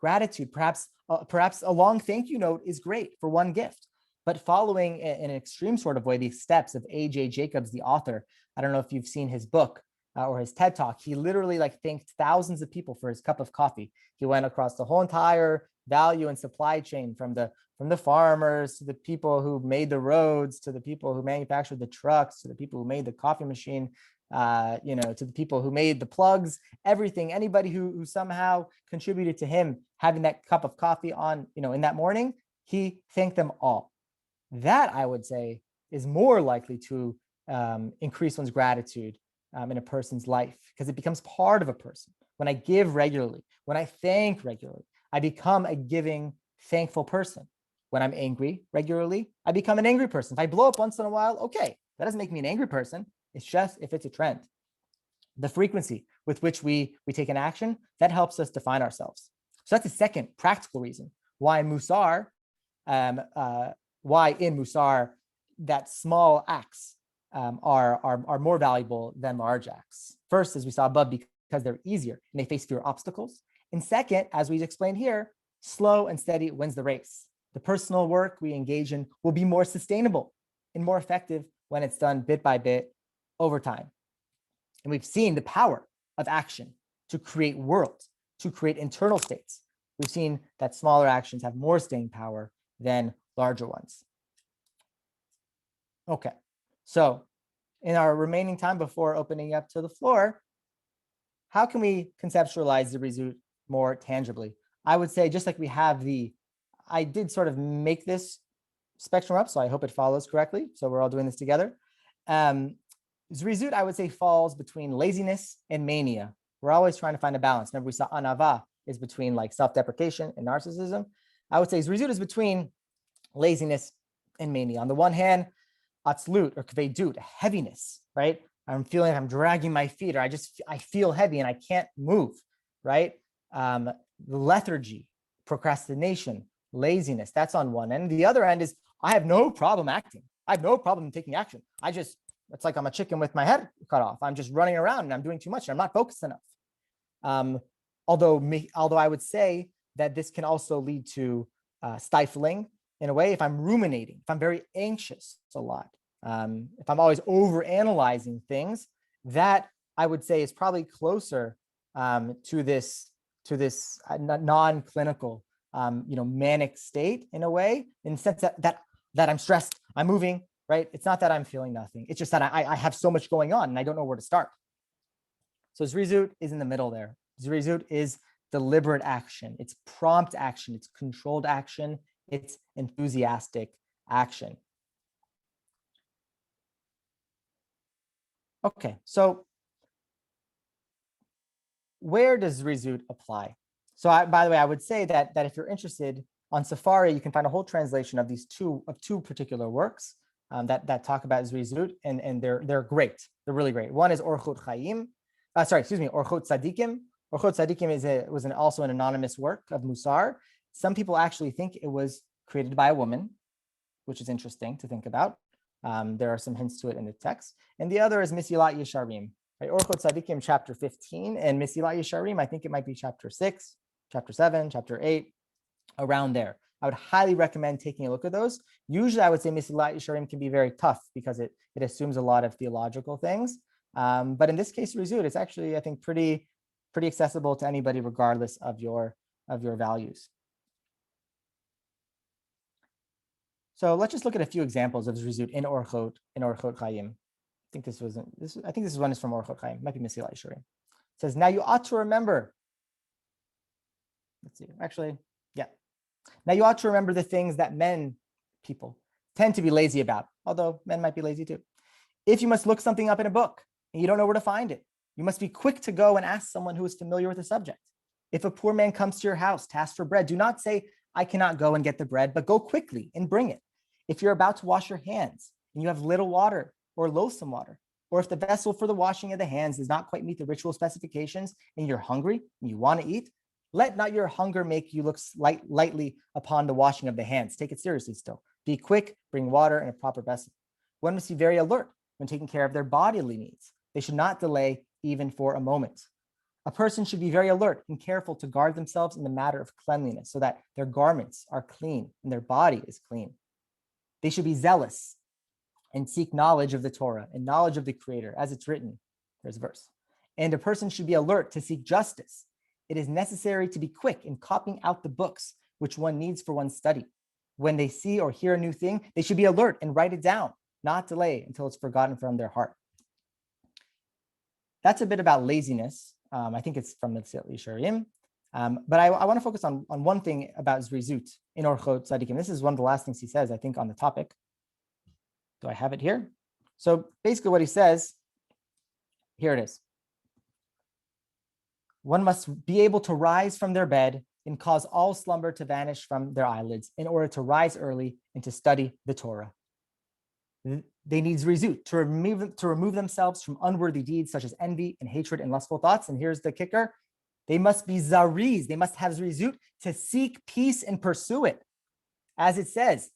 perhaps a long thank you note is great for one gift, but following in an extreme sort of way the steps of A.J. Jacobs, the author. I don't know if you've seen his book or his TED Talk. He literally thanked thousands of people for his cup of coffee. He went across the whole entire value and supply chain from the farmers to the people who made the roads, to the people who manufactured the trucks, to the people who made the coffee machine, to the people who made the plugs, everything, anybody who somehow contributed to him having that cup of coffee on, in that morning, he thanked them all. That, I would say, is more likely to increase one's gratitude in a person's life, because it becomes part of a person. When I give regularly, when I thank regularly, I become a giving, thankful person. When I'm angry regularly, I become an angry person. If I blow up once in a while, okay, that doesn't make me an angry person. It's just if it's a trend. The frequency with which we take an action, that helps us define ourselves. So that's the second practical reason why in Mussar, that small acts are more valuable than large acts. First, as we saw above, because they're easier and they face fewer obstacles. And second, as we explained here, slow and steady wins the race. The personal work we engage in will be more sustainable and more effective when it's done bit by bit over time. And we've seen the power of action to create worlds, to create internal states. We've seen that smaller actions have more staying power than larger ones. Okay, so in our remaining time before opening up to the floor, how can we conceptualize the Zerizut more tangibly? I would say, just like we have I did sort of make this spectrum up, so I hope it follows correctly. So we're all doing this together. Zerizut, I would say, falls between laziness and mania. We're always trying to find a balance. Remember, we saw anava is between like self-deprecation and narcissism. I would say Zerizut is between laziness and mania. On the one hand, atzlut or kvedut, heaviness, right? I'm feeling like I'm dragging my feet, or I feel heavy and I can't move, right? Lethargy, procrastination, laziness, that's on one end. The other end is I have no problem acting. I have no problem taking action. It's like I'm a chicken with my head cut off. I'm just running around and I'm doing too much and I'm not focused enough. Although I would say that this can also lead to stifling in a way if I'm ruminating, if I'm very anxious a lot, if I'm always overanalyzing things, that I would say is probably closer to this non-clinical, manic state in a way, in the sense that I'm stressed, I'm moving, right? It's not that I'm feeling nothing. It's just that I have so much going on and I don't know where to start. So Zerizut is in the middle there. Zerizut is deliberate action. It's prompt action. It's controlled action. It's enthusiastic action. Okay, so where does Zerizut apply? So by the way, I would say that if you're interested, on Sefaria, you can find a whole translation of these two particular works that talk about Zerizut, and they're great. They're really great. One is Orchot Tzadikim. Orchot Tzadikim was also an anonymous work of Mussar. Some people actually think it was created by a woman, which is interesting to think about. There are some hints to it in the text. And the other is Mesilat Yesharim. Right? Orchot Tzadikim, chapter 15, and Mesilat Yesharim, I think it might be chapter 6, chapter 7, chapter 8, around there. I would highly recommend taking a look at those. Usually I would say Mesilat Yesharim can be very tough because it assumes a lot of theological things. But in this case, Zerizut, it's actually, I think, pretty accessible to anybody regardless of your values. So let's just look at a few examples of Zerizut in Orchot Chaim. I think this one is from Orchot Chaim. Might be Mesilat Yesharim. It says, now you ought to remember. Let's see. Actually, yeah. Now you ought to remember the things that people tend to be lazy about, although men might be lazy too. If you must look something up in a book and you don't know where to find it, you must be quick to go and ask someone who is familiar with the subject. If a poor man comes to your house to ask for bread, do not say, I cannot go and get the bread, but go quickly and bring it. If you're about to wash your hands and you have little water or loathsome water, or if the vessel for the washing of the hands does not quite meet the ritual specifications and you're hungry and you want to eat, let not your hunger make you look lightly upon the washing of the hands. Take it seriously still. Be quick, bring water in a proper vessel. One must be very alert when taking care of their bodily needs. They should not delay even for a moment. A person should be very alert and careful to guard themselves in the matter of cleanliness so that their garments are clean and their body is clean. They should be zealous and seek knowledge of the Torah and knowledge of the Creator, as it's written. There's a verse. And a person should be alert to seek justice. It is necessary to be quick in copying out the books which one needs for one's study. When they see or hear a new thing, they should be alert and write it down, not delay until it's forgotten from their heart. that's a bit about laziness. I think it's from Mitzvot Yisharim. But I want to focus on one thing about Zerizut in Orchot Tzadikim. This is one of the last things he says, I think, on the topic. Do I have it here? So basically what he says, here it is. One must be able to rise from their bed and cause all slumber to vanish from their eyelids in order to rise early and to study the Torah. They need Zerizut to remove themselves from unworthy deeds such as envy and hatred and lustful thoughts. And here's the kicker. They must be Zariz. They must have Zerizut to seek peace and pursue it. As it says,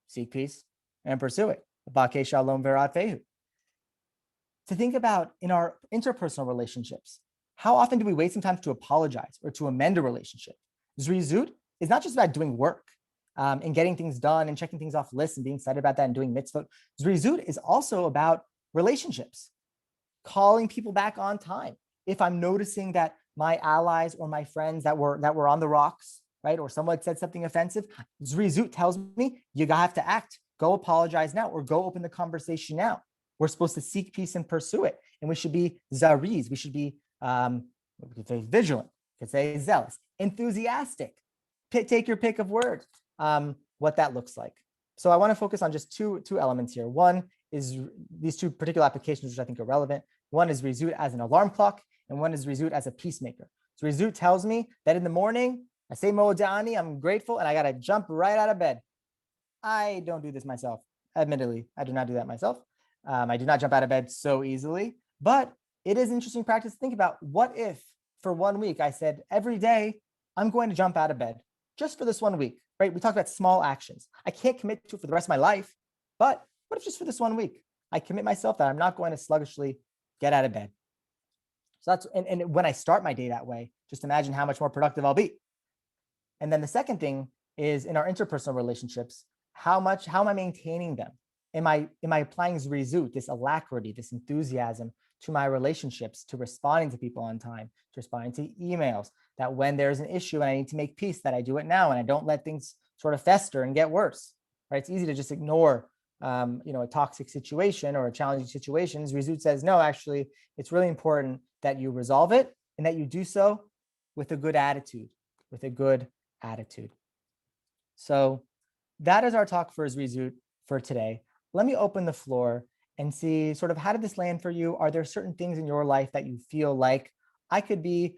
seek peace and pursue it. Ba'kei shalom v'rat fehu. To think about in our interpersonal relationships, how often do we wait sometimes to apologize or to amend a relationship? Zerizut is not just about doing work and getting things done and checking things off lists and being excited about that and doing mitzvot. Zerizut is also about relationships, calling people back on time. If I'm noticing that my allies or my friends that were on the rocks, right, or someone said something offensive, Zerizut tells me you have to act. Go apologize now, or go open the conversation now. We're supposed to seek peace and pursue it, and we should be zariz. We should be we could say vigilant. We could say zealous, enthusiastic. Take your pick of words. What that looks like. So I want to focus on just two elements here. One is these two particular applications, which I think are relevant. One is Zerizut as an alarm clock, and one is Zerizut as a peacemaker. So Zerizut tells me that in the morning, I say Mo'odani, I'm grateful, and I got to jump right out of bed. I don't do this myself. Admittedly, I do not do that myself. I do not jump out of bed so easily, but it is interesting practice to think about. What if for 1 week I said every day I'm going to jump out of bed just for this 1 week, right? We talked about small actions. I can't commit to it for the rest of my life, but what if just for this 1 week, I commit myself that I'm not going to sluggishly get out of bed. So that's, and when I start my day that way, just imagine how much more productive I'll be. And then the second thing is in our interpersonal relationships, how am I maintaining them? Am I applying Zerizut, this alacrity, this enthusiasm to my relationships, to responding to people on time, to responding to emails, that when there's an issue and I need to make peace, that I do it now and I don't let things sort of fester and get worse, right? It's easy to just ignore, a toxic situation or a challenging situation. Zerizut says, no, actually, it's really important that you resolve it and that you do so with a good attitude, So that is our talk for Zerizut for today. Let me open the floor and see sort of how did this land for you? Are there certain things in your life that you feel like I could be,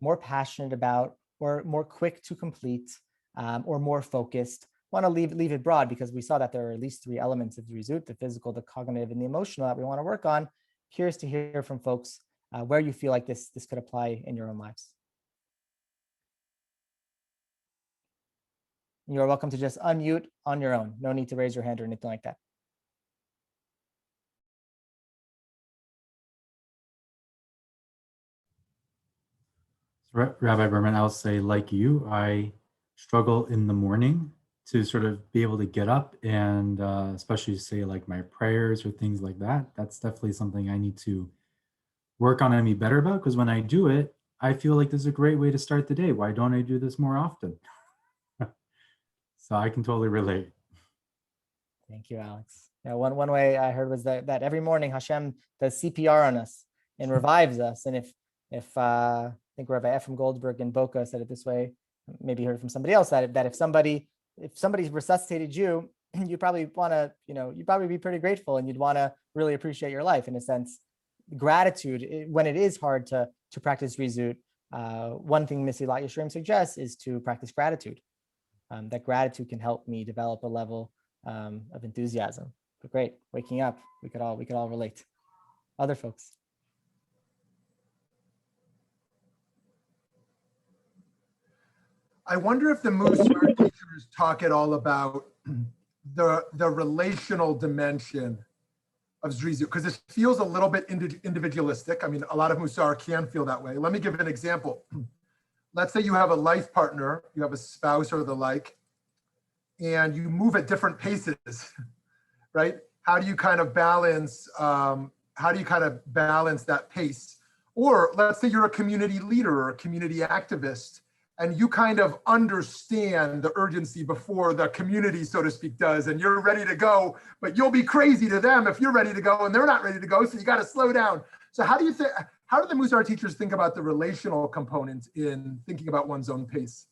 more passionate about or more quick to complete or more focused? Want to leave it broad because we saw that there are at least 3 elements of Zerizut, the physical, the cognitive, and the emotional that we want to work on. Curious to hear from folks where you feel like this could apply in your own lives. You're welcome to just unmute on your own. No need to raise your hand or anything like that. Rabbi Berman, I'll say, like you, I struggle in the morning to sort of be able to get up and especially say like my prayers or things like that. That's definitely something I need to work on and be better about, because when I do it, I feel like this is a great way to start the day. Why don't I do this more often? So I can totally relate. Thank you, Alex. Yeah, one way I heard was that every morning Hashem does CPR on us and revives us. And if I think Rabbi Ephraim Goldberg in Boca said it this way, maybe heard from somebody else that if somebody's resuscitated you, you probably want to, you'd probably be pretty grateful and you'd want to really appreciate your life in a sense. Gratitude, when it is hard to practice Zerizut, one thing Mesilat Yesharim suggests is to practice gratitude. That gratitude can help me develop a level of enthusiasm. But great, waking up, we could all relate. Other folks. I wonder if the Mussar teachers talk at all about the relational dimension of Zerizut, because it feels a little bit individualistic. I mean, a lot of Mussar can feel that way. Let me give an example. Let's say you have a life partner, you have a spouse or the like, and you move at different paces, right? How do you kind of balance that pace? Or let's say you're a community leader or a community activist, and you kind of understand the urgency before the community, so to speak, does, and you're ready to go, but you'll be crazy to them if you're ready to go and they're not ready to go, so you got to slow down. So how do the Mussar teachers think about the relational component in thinking about one's own pace?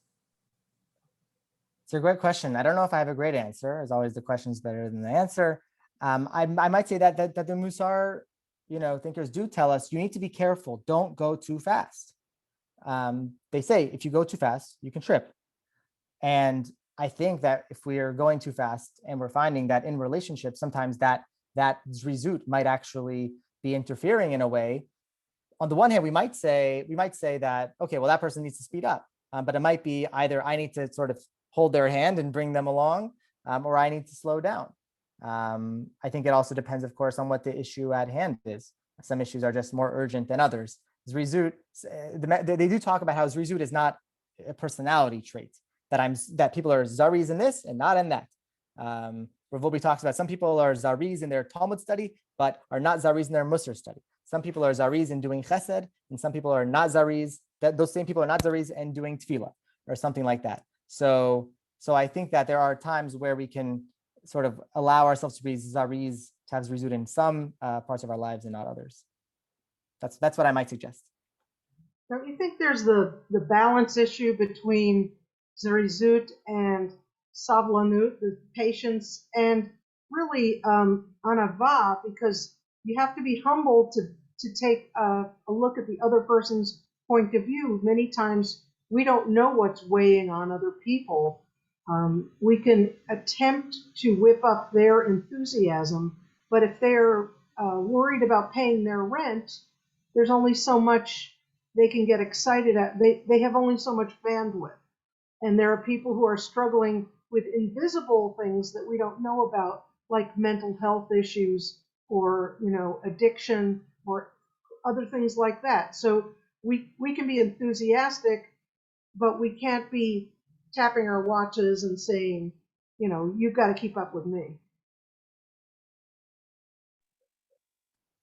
It's a great question. I don't know if I have a great answer. As always, the question is better than the answer. I might say that the Mussar, thinkers do tell us you need to be careful. Don't go too fast. They say if you go too fast, you can trip. And I think that if we are going too fast and we're finding that in relationships, sometimes that Zerizut might actually be interfering in a way. On the one hand, we might say that, okay, well, that person needs to speed up. But it might be either I need to sort of hold their hand and bring them along, or I need to slow down. I think it also depends, of course, on what the issue at hand is. Some issues are just more urgent than others. Zerizut, they do talk about how Zerizut is not a personality trait, that people are Zariz in this and not in that. Rav Wolbe talks about some people are Zariz in their Talmud study, but are not Zariz in their Mussar study. Some people are Zariz in doing Chesed, and some people are not Zariz. Those same people are not Zariz in doing Tefillah or something like that. So I think that there are times where we can sort of allow ourselves to be Zariz, to have Zerizut in some parts of our lives and not others. That's what I might suggest. Don't you think there's the balance issue between Zerizut and Savlanut, the patience, and really Anava, because you have to be humble to take a look at the other person's point of view. Many times we don't know what's weighing on other people. We can attempt to whip up their enthusiasm, but if they're worried about paying their rent, there's only so much they can get excited at. They have only so much bandwidth. And there are people who are struggling with invisible things that we don't know about, like mental health issues or, addiction or other things like that. So we can be enthusiastic, but we can't be tapping our watches and saying, you've got to keep up with me.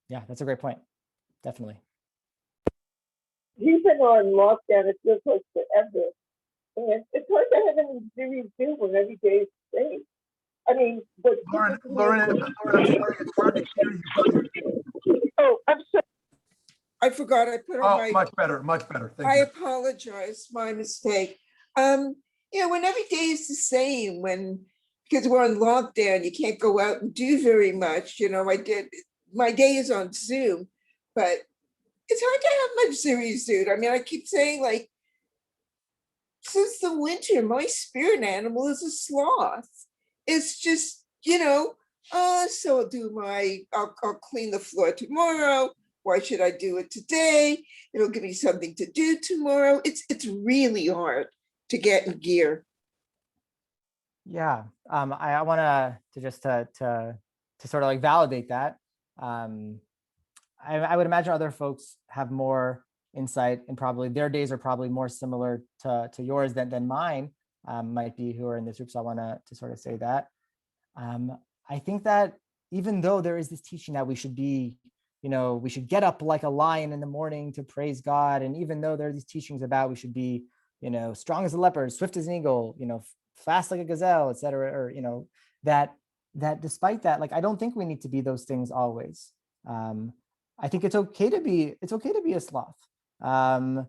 Yeah, that's a great point. Definitely. We've been on lockdown, it feels like forever. And it's hard to have any series do when every day is the same. I mean, but Lauren, I'm sorry, it's hard to hear you clearly. Oh, I'm sorry. I forgot I put on my. Much better. Thank you. I apologize, my mistake. When every day is the same, because we're on lockdown, you can't go out and do very much. My day is on Zoom, but it's hard to have much Zerizut. I mean, I keep saying, since the winter, my spirit animal is a sloth. It's just, so I'll clean the floor tomorrow. Why should I do it today? It'll give me something to do tomorrow. It's really hard to get in gear. Yeah, I want to just to sort of validate that. I would imagine other folks have more insight, and probably their days are probably more similar to yours than mine might be, who are in this group. So I want to sort of say that. I think that even though there is this teaching that we should be, we should get up like a lion in the morning to praise God, and even though there are these teachings about we should be, strong as a leopard, swift as an eagle, fast like a gazelle, etc., or that despite that, I don't think we need to be those things always. I think it's okay to be a sloth. And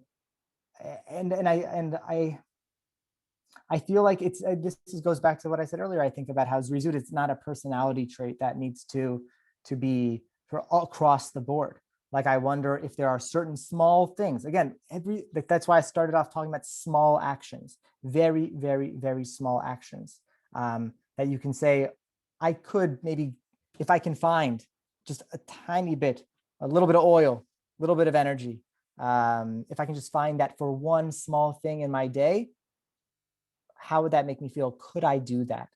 I feel like this goes back to what I said earlier. I think about how Zerizut, it's not a personality trait that needs to be for all across the board. I wonder if there are certain small things. Again, that's why I started off talking about small actions, very, very, very small actions that you can say, I could maybe, if I can find just a tiny bit, a little bit of oil, a little bit of energy, if I can just find that for one small thing in my day, how would that make me feel? Could I do that?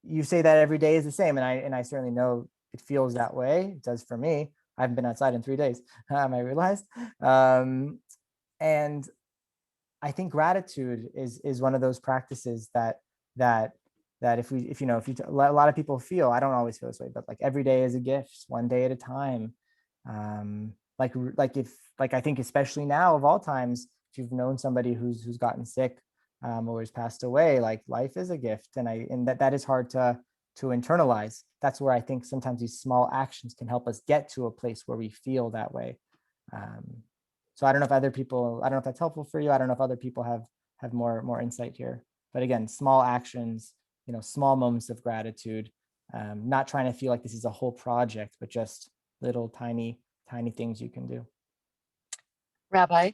You say that every day is the same, and I certainly know it feels that way. It does for me. I haven't been outside in 3 days, I realized. And I think gratitude is one of those practices that if a lot of people feel, I don't always feel this way, but every day is a gift, one day at a time. I think especially now of all times, if you've known somebody who's gotten sick or has passed away, life is a gift, and that is hard to internalize. That's where I think sometimes these small actions can help us get to a place where we feel that way. So I don't know if other people, I don't know if that's helpful for you. I don't know if other people have more insight here. But again, small actions, small moments of gratitude, not trying to feel like this is a whole project, but just little tiny things you can do. Rabbi,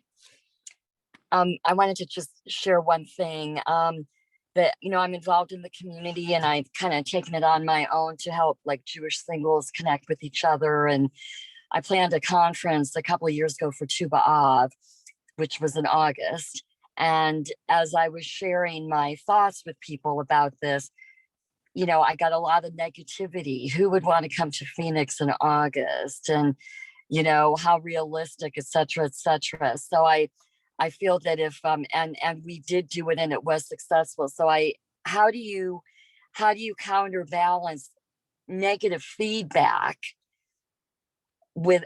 I wanted to just share one thing that, I'm involved in the community, and I've kind of taken it on my own to help like Jewish singles connect with each other. And I planned a conference a couple of years ago for Tu B'Av, which was in August. And as I was sharing my thoughts with people about this, I got a lot of negativity. Who would want to come to Phoenix in August? And, how realistic, et cetera, et cetera. So I feel that if, and we did do it and it was successful. So how do you counterbalance negative feedback with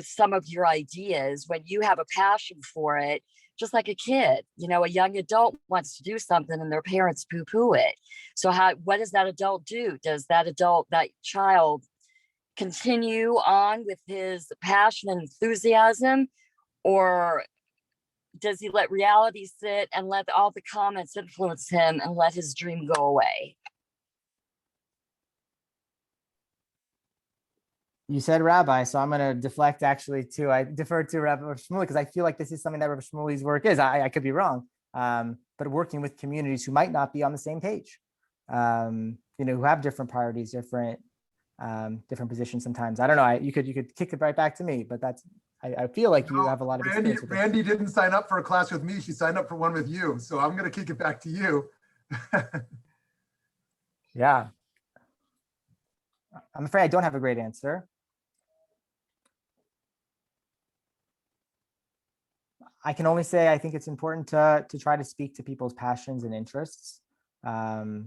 some of your ideas when you have a passion for it, just like a kid? A young adult wants to do something and their parents poo-poo it. So what does that adult do? Does that child continue on with his passion and enthusiasm, or does he let reality sit and let all the comments influence him and let his dream go away? You said Rabbi, so I'm going to deflect actually to, I defer to Rabbi Shmuley because I feel like this is something that Rabbi Shmuley's work is. I could be wrong, but working with communities who might not be on the same page, who have different priorities, different positions sometimes. I don't know. You could kick it right back to me, but I feel like you have a lot of experience with Randy didn't sign up for a class with me. She signed up for one with you. So I'm going to kick it back to you. Yeah. I'm afraid I don't have a great answer. I can only say I think it's important to try to speak to people's passions and interests. I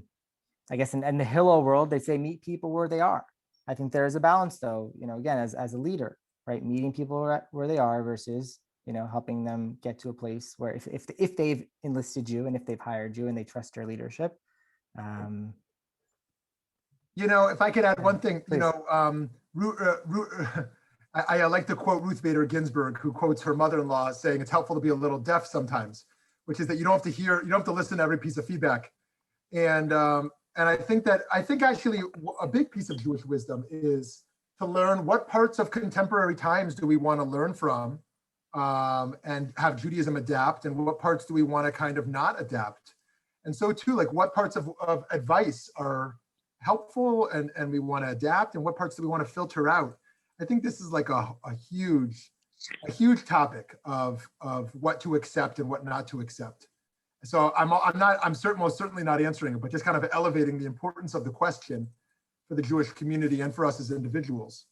guess in the Hillel world, they say meet people where they are. I think there is a balance though, again, as a leader, right? Meeting people where they are versus, helping them get to a place where if they've enlisted you and if they've hired you and they trust your leadership. If I could add one thing, please. I like to quote Ruth Bader Ginsburg, who quotes her mother-in-law saying it's helpful to be a little deaf sometimes, which is that you don't have to listen to every piece of feedback. And I think actually a big piece of Jewish wisdom is to learn what parts of contemporary times do we want to learn from and have Judaism adapt, and what parts do we want to kind of not adapt. And so too, like what parts of advice are helpful and we want to adapt, and what parts do we want to filter out. I think this is like a huge topic of what to accept and what not to accept. So most certainly not answering it, but just kind of elevating the importance of the question for the Jewish community and for us as individuals.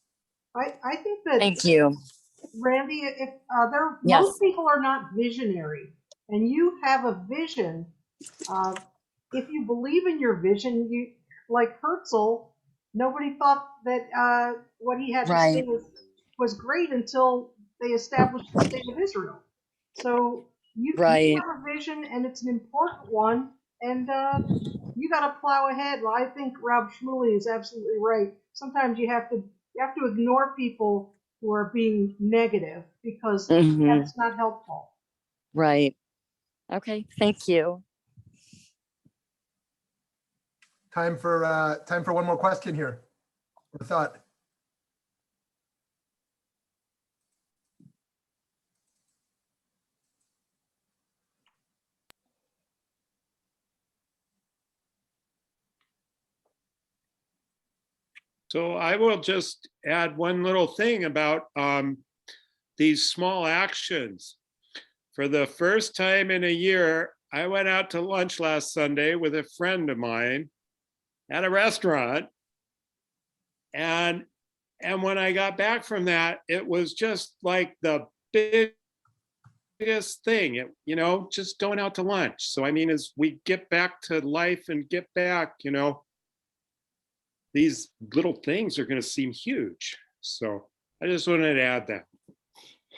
I think that. Thank you, Randy. If Yes. Most people are not visionary, and you have a vision. If you believe in your vision, like Herzl, nobody thought that what he had to say was great until they established the state of Israel. So you have a vision, and it's an important one, and you got to plow ahead. Well, I think Rab Shmuley is absolutely right. Sometimes you have to ignore people who are being negative because that's not helpful. Right. Okay. Thank you. Time for one more question here. Or thought. So I will just add one little thing about these small actions. For the first time in a year, I went out to lunch last Sunday with a friend of mine at a restaurant. And when I got back from that, it was just like the biggest thing, just going out to lunch. So, I mean, as we get back to life and get back, these little things are going to seem huge. So I just wanted to add that.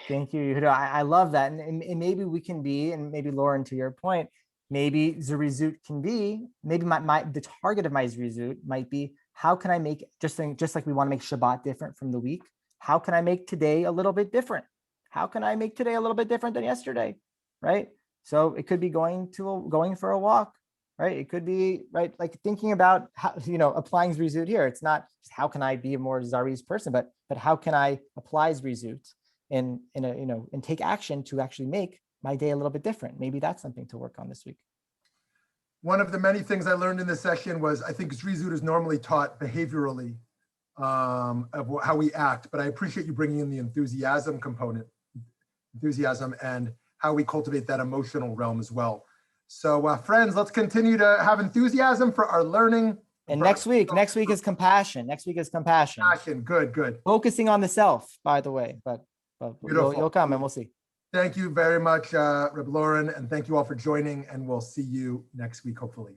Thank you, Yehuda. I love that. And maybe we can be, and maybe Lauren, to your point, maybe Zerizut can be, maybe the target of my Zerizut might be how can I make, just like we want to make Shabbat different from the week, how can I make today a little bit different? How can I make today a little bit different than yesterday, right? So it could be going for a walk, right? It could be, right, like thinking about how, applying Zerizut here. It's not just how can I be a more Zariz person, but how can I apply Zerizut and take action to actually make my day a little bit different. Maybe that's something to work on this week. One of the many things I learned in this session was I think Zerizut is normally taught behaviorally of how we act, but I appreciate you bringing in the enthusiasm component, and how we cultivate that emotional realm as well. So friends, let's continue to have enthusiasm for our learning. And next week is compassion. Passion, good. Focusing on the self, by the way, but you'll come and we'll see. Thank you very much, Rabbi Loren, and thank you all for joining, and we'll see you next week, hopefully.